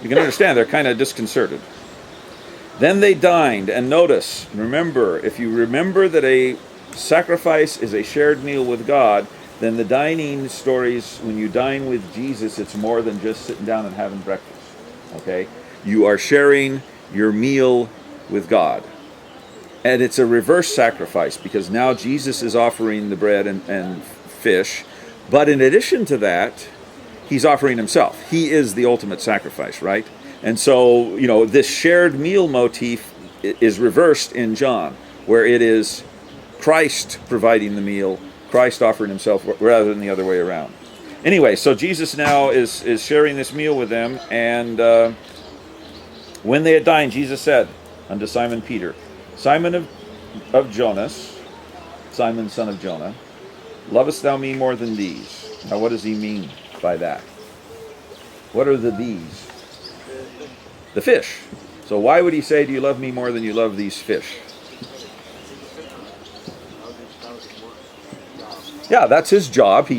You can understand they're kind of disconcerted. Then they dined, and notice, remember, if you remember that a sacrifice is a shared meal with God, then the dining stories, when you dine with Jesus, it's more than just sitting down and having breakfast. Okay? You are sharing your meal with God. And it's a reverse sacrifice, because now Jesus is offering the bread and fish, but in addition to that, he's offering himself. He is the ultimate sacrifice, right? And so, this shared meal motif is reversed in John, where it is Christ providing the meal, Christ offering himself, rather than the other way around. Anyway, so Jesus now is sharing this meal with them, and when they had dined, Jesus said unto Simon Peter, Simon of Jonas, Simon son of Jonah, lovest thou me more than these? Now what does he mean by that? What are the these? The fish. So why would he say, do you love me more than you love these fish? Yeah, that's his job.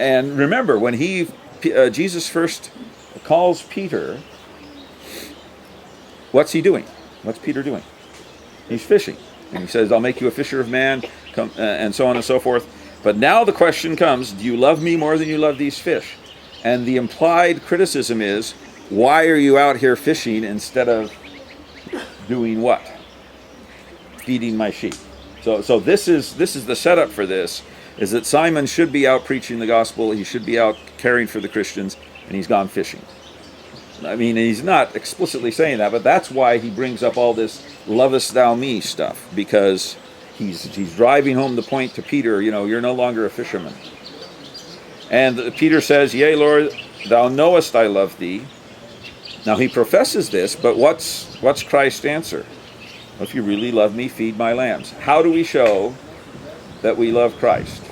And remember, when Jesus first calls Peter, what's he doing? What's Peter doing? He's fishing. And he says, I'll make you a fisher of man, and so on and so forth. But now the question comes, do you love me more than you love these fish? And the implied criticism is, why are you out here fishing instead of doing what? Feeding my sheep. So this is the setup for this, is that Simon should be out preaching the gospel, he should be out caring for the Christians, and he's gone fishing. I mean, he's not explicitly saying that, but that's why he brings up all this lovest thou me stuff, because he's driving home the point to Peter, you're no longer a fisherman. And Peter says, yea, Lord, thou knowest I love thee. Now he professes this, but what's Christ's answer? Well, if you really love me, feed my lambs. How do we show that we love Christ?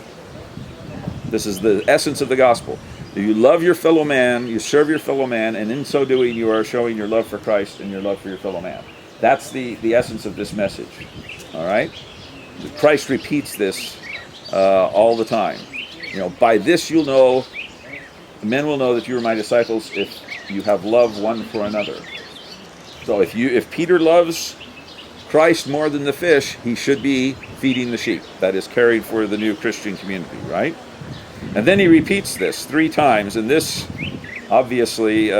This is the essence of the gospel. You love your fellow man, you serve your fellow man, and in so doing you are showing your love for Christ and your love for your fellow man. That's the essence of this message. All right? Christ repeats this all the time. By this you'll know, men will know that you are my disciples if you have love one for another. So if Peter loves Christ more than the fish, he should be feeding the sheep. That is carried for the new Christian community, right? And then he repeats this 3 times, and this obviously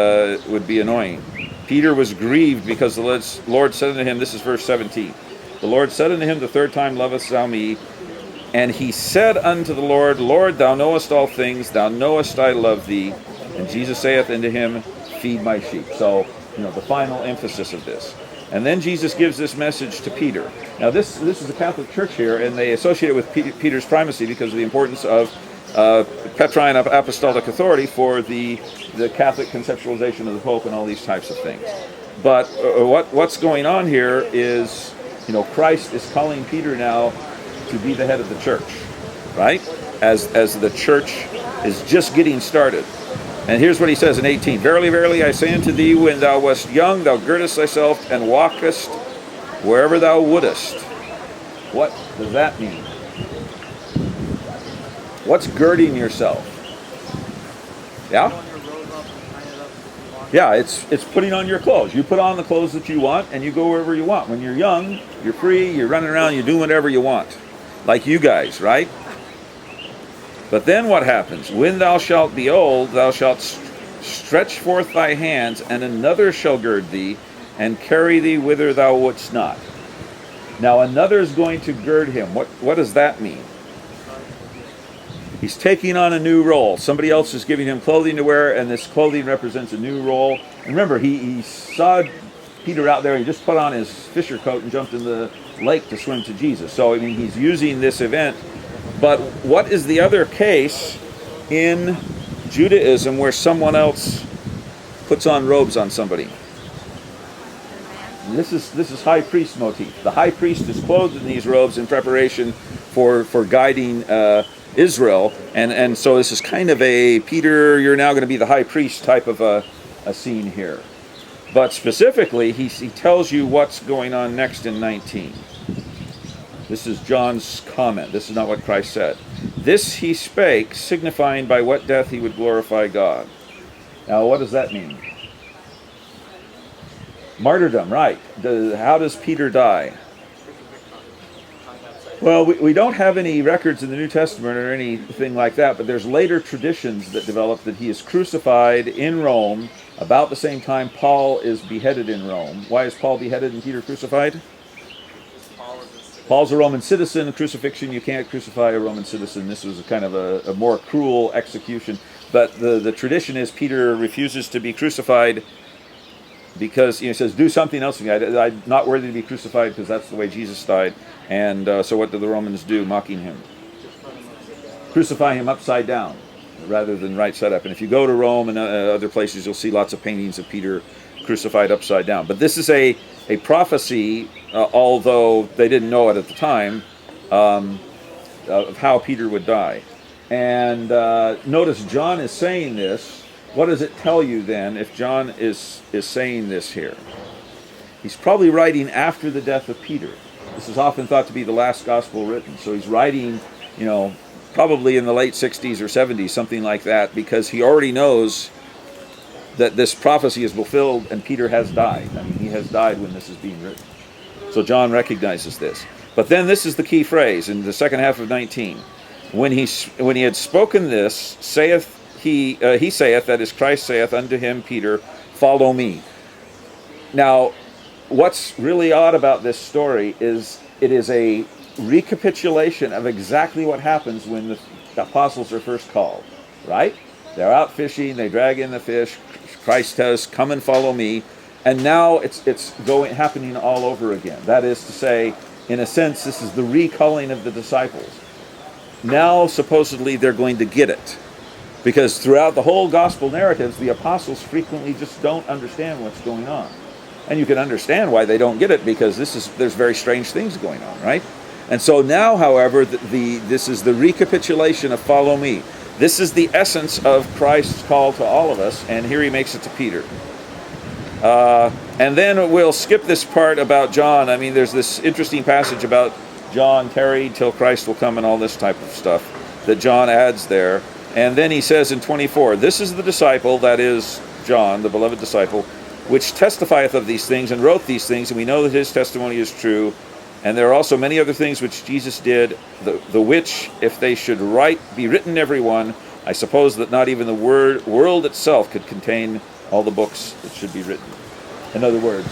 would be annoying. Peter was grieved because the Lord said unto him, this is verse 17, the Lord said unto him the 3rd time, lovest thou me? And he said unto the Lord, Lord, thou knowest all things, thou knowest I love thee. And Jesus saith unto him, feed my sheep. So, the final emphasis of this. And then Jesus gives this message to Peter. Now this is the Catholic Church here, and they associate it with Peter's primacy because of the importance of Petrine apostolic authority for the Catholic conceptualization of the Pope and all these types of things. But what's going on here is, Christ is calling Peter now to be the head of the church, right? As the church is just getting started. And here's what he says in 18. Verily, verily, I say unto thee, when thou wast young, thou girdest thyself and walkest wherever thou wouldest. What does that mean? What's girding yourself? Yeah? Yeah, it's putting on your clothes. You put on the clothes that you want, and you go wherever you want. When you're young, you're free, you're running around, you're doing whatever you want. Like you guys, right? But then what happens? When thou shalt be old, thou shalt stretch forth thy hands, and another shall gird thee, and carry thee whither thou wouldst not. Now another is going to gird him. What does that mean? He's taking on a new role. Somebody else is giving him clothing to wear, and this clothing represents a new role. And remember, he saw Peter out there. He just put on his fisher coat and jumped in the lake to swim to Jesus. So, he's using this event. But what is the other case in Judaism where someone else puts on robes on somebody? This is high priest motif. The high priest is clothed in these robes in preparation for guiding Israel, and so this is kind of a Peter, you're now going to be the high priest type of a scene here. But specifically, he tells you what's going on next in 19. This is John's comment. This is not what Christ said. This he spake, signifying by what death he would glorify God. Now, what does that mean? Martyrdom, right. How does Peter die? Well, we don't have any records in the New Testament or anything like that, but there's later traditions that develop that he is crucified in Rome about the same time Paul is beheaded in Rome. Why is Paul beheaded and Peter crucified? Paul's a Roman citizen. Crucifixion, you can't crucify a Roman citizen. This was a kind of a more cruel execution. But the tradition is Peter refuses to be crucified because he says, do something else for me. I'm not worthy to be crucified because that's the way Jesus died. And so what do the Romans do, mocking him? Crucify him upside down rather than right side up. And if you go to Rome and other places, you'll see lots of paintings of Peter crucified upside down. But this is a prophecy, although they didn't know it at the time, of how Peter would die. And notice John is saying this. What does it tell you then if John is saying this here? He's probably writing after the death of Peter. This is often thought to be the last gospel written. So he's writing, probably in the late 60s or 70s, something like that, because he already knows that this prophecy is fulfilled and Peter has died. I mean, he has died when this is being written. So John recognizes this. But then this is the key phrase in the second half of 19. When he had spoken this, he saith, that is, Christ saith unto him, Peter, follow me. Now, what's really odd about this story is it is a recapitulation of exactly what happens when the apostles are first called, right? They're out fishing, they drag in the fish, Christ says, come and follow me, and now it's happening all over again. That is to say, in a sense, this is the recalling of the disciples. Now, supposedly, they're going to get it. Because throughout the whole gospel narratives, the apostles frequently just don't understand what's going on. And you can understand why they don't get it, because there's very strange things going on, right? And so now, however, this is the recapitulation of follow me. This is the essence of Christ's call to all of us, and here he makes it to Peter. And then we'll skip this part about John. I mean, there's this interesting passage about John tarried till Christ will come and all this type of stuff that John adds there. And then he says in 24, this is the disciple, that is John, the beloved disciple, which testifieth of these things and wrote these things, and we know that his testimony is true. And there are also many other things which Jesus did, the which, if they should be written every one, I suppose that not even the world itself could contain all the books that should be written. In other words,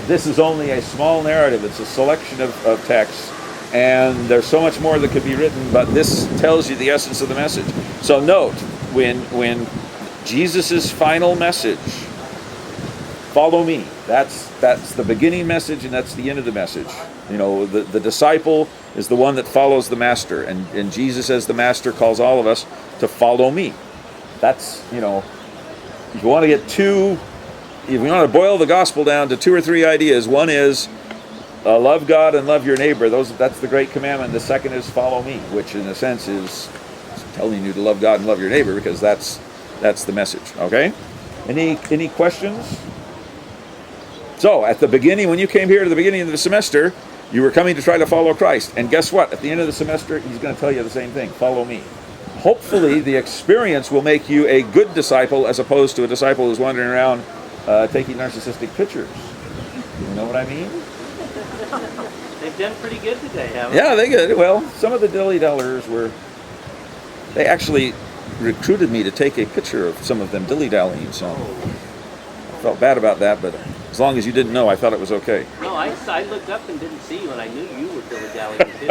this is only a small narrative. It's a selection of texts, and there's so much more that could be written, but this tells you the essence of the message. So note, when Jesus' final message, follow me, that's the beginning message, and that's the end of the message. The disciple is the one that follows the master, and Jesus as the master calls all of us to follow me. That's, if you want to boil the gospel down to 2 or 3 ideas, one is love God and love your neighbor. That's the great commandment. The second is follow me, which in a sense is telling you to love God and love your neighbor, because that's the message. Okay? Any questions? So at the beginning, when you came here to the beginning of the semester, you were coming to try to follow Christ. And guess what? At the end of the semester, he's going to tell you the same thing. Follow me. Hopefully, the experience will make you a good disciple as opposed to a disciple who's wandering around taking narcissistic pictures. You know what I mean? They've done pretty good today, haven't they? Yeah, they did. Well, some of the dilly-dallers they actually recruited me to take a picture of some of them dilly-dallying, so I felt bad about that, but as long as you didn't know, I thought it was okay. No, I looked up and didn't see you, and I knew you were dilly-dallying too.